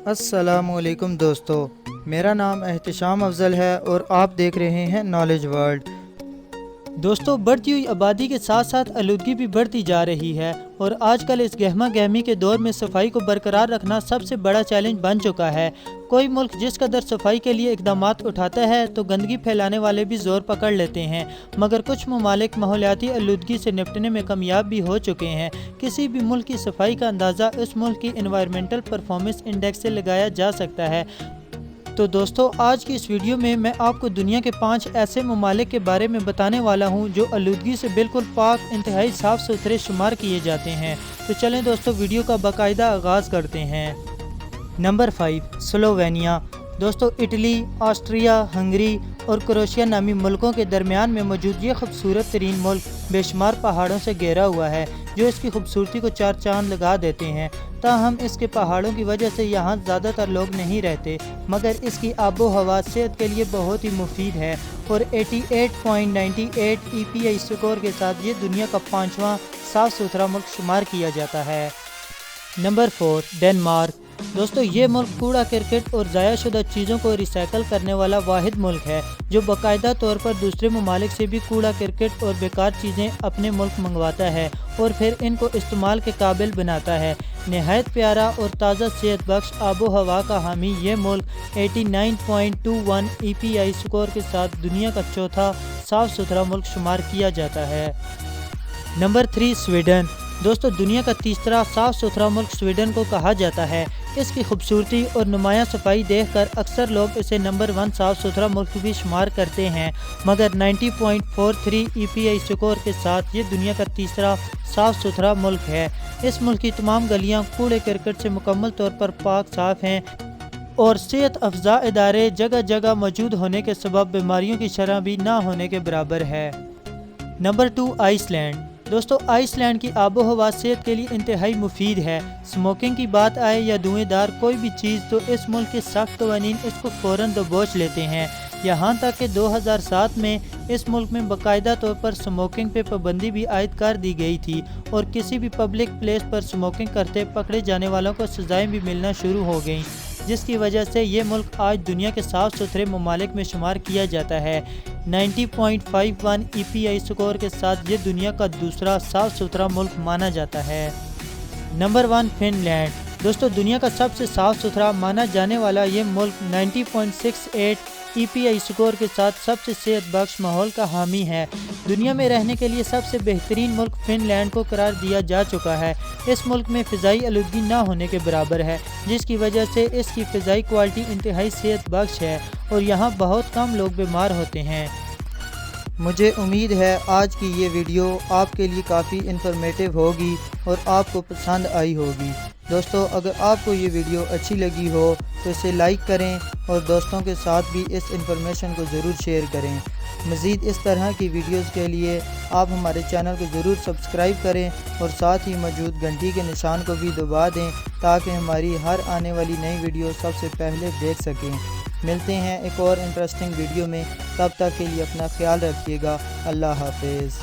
अस्सलामुअलैकुम दोस्तों, मेरा नाम एहतिशाम अफजल है और आप देख रहे हैं नॉलेज वर्ल्ड। दोस्तों, बढ़ती हुई आबादी के साथ साथ आलूदगी भी बढ़ती जा रही है और आजकल इस गहमा गहमी के दौर में सफाई को बरकरार रखना सबसे बड़ा चैलेंज बन चुका है। कोई मुल्क जिस कदर सफाई के लिए इकदामात उठाता है तो गंदगी फैलाने वाले भी जोर पकड़ लेते हैं, मगर कुछ ममालिक माहौलियाती आलूदगी से निपटने में कामयाब भी हो चुके हैं। किसी भी मुल्क की सफाई का अंदाज़ा उस मुल्क की एनवायरमेंटल परफॉर्मेंस इंडेक्स से लगाया जा सकता है। तो दोस्तों, आज की इस वीडियो में मैं आपको दुनिया के 5 ऐसे ममालिक के बारे में बताने वाला हूं जो आलूदगी से बिल्कुल पाक, इंतहाई साफ़ सुथरे शुमार किए जाते हैं। तो चलें दोस्तों, वीडियो का बाकायदा आगाज़ करते हैं। Number 5, Slovenia. दोस्तों, इटली, ऑस्ट्रिया, हंगरी और क्रोएशिया नामी मुल्कों के दरमियान में मौजूद ये खूबसूरत तरीन मुल्क बेशुमार पहाड़ों से घिरा हुआ है जो इसकी खूबसूरती को चार चांद लगा देते हैं। ताहम इसके पहाड़ों की वजह से यहाँ ज़्यादातर लोग नहीं रहते, मगर इसकी आबो हवा सेहत के लिए बहुत ही मुफीद है और 88.98 EPI स्कोर के साथ ये दुनिया का 5वां साफ़ सुथरा मुल्क शुमार किया जाता है। Number 4, Denmark. दोस्तों, ये मुल्क कूड़ा करकट और ज़ाया शुदा चीज़ों को रिसाइकल करने वाला वाहिद मुल्क है जो बाकायदा तौर पर दूसरे ममालिक से भी कूड़ा करकट और बेकार चीज़ें अपने मुल्क मंगवाता है और फिर इनको इस्तेमाल के काबिल बनाता है। नहायत प्यारा और ताज़ा सेहत बख्श आबो हवा का हामी ये मुल्क 89.21 EPI स्कोर के साथ दुनिया का चौथा साफ़ सुथरा मुल्क शुमार किया जाता है। Number 3, Sweden. दोस्तों, दुनिया का तीसरा साफ़ सुथरा मुल्क स्वीडन को कहा जाता है। इसकी खूबसूरती और नुमायाँ सफाई देखकर अक्सर लोग इसे नंबर 1 साफ़ सुथरा मुल्क भी शुमार करते हैं, मगर 90.43 EPI स्कोर के साथ ये दुनिया का तीसरा साफ़ सुथरा मुल्क है। इस मुल्क की तमाम गलियाँ कूड़े करकट से मुकम्मल तौर पर पाक साफ़ हैं और सेहत अफजा इदारे जगह जगह मौजूद होने के सबब बीमारियों की शरह भी ना होने के बराबर है। Number 2, Iceland. दोस्तों, आइसलैंड की आबो हवा सेहत के लिए इंतहाई मुफीद है। स्मोकिंग की बात आए या धुएंदार कोई भी चीज़ तो इस मुल्क के सख्त कवानीन इसको फ़ौरन दबोच लेते हैं। यहाँ तक कि 2007 में इस मुल्क में बाकायदा तौर पर स्मोकिंग पे पाबंदी भी आयद कर दी गई थी और किसी भी पब्लिक प्लेस पर स्मोकिंग करते पकड़े जाने वालों को सज़ाएँ भी मिलना शुरू हो गईं, जिसकी वजह से ये मुल्क आज दुनिया के साफ़ सुथरे ममालिक में शुमार किया जाता है। 90.51 EPI स्कोर के साथ ये दुनिया का दूसरा साफ़ सुथरा मुल्क माना जाता है। Number 1, Finland. दोस्तों, दुनिया का सबसे साफ़ सुथरा माना जाने वाला ये मुल्क 90.68 EPI स्कोर के साथ सबसे सेहत बख्श माहौल का हामी है। दुनिया में रहने के लिए सबसे बेहतरीन मुल्क फिनलैंड को करार दिया जा चुका है। इस मुल्क में फ़िज़ाई आलूदगी ना होने के बराबर है, जिसकी वजह से इसकी फ़िज़ाई क्वालिटी इंतहाई सेहत बख्श है और यहाँ बहुत कम लोग बीमार होते हैं। मुझे उम्मीद है आज की ये वीडियो आपके लिए काफ़ी इन्फॉर्मेटिव होगी और आपको पसंद आई होगी। दोस्तों, अगर आपको ये वीडियो अच्छी लगी हो तो इसे लाइक करें और दोस्तों के साथ भी इस इन्फॉर्मेशन को ज़रूर शेयर करें। मज़ीद इस तरह की वीडियोस के लिए आप हमारे चैनल को ज़रूर सब्सक्राइब करें और साथ ही मौजूद घंटी के निशान को भी दबा दें ताकि हमारी हर आने वाली नई वीडियो सबसे पहले देख सकें। मिलते हैं एक और इंटरेस्टिंग वीडियो में, तब तक के लिए अपना ख्याल रखिएगा। अल्लाह हाफ़िज़।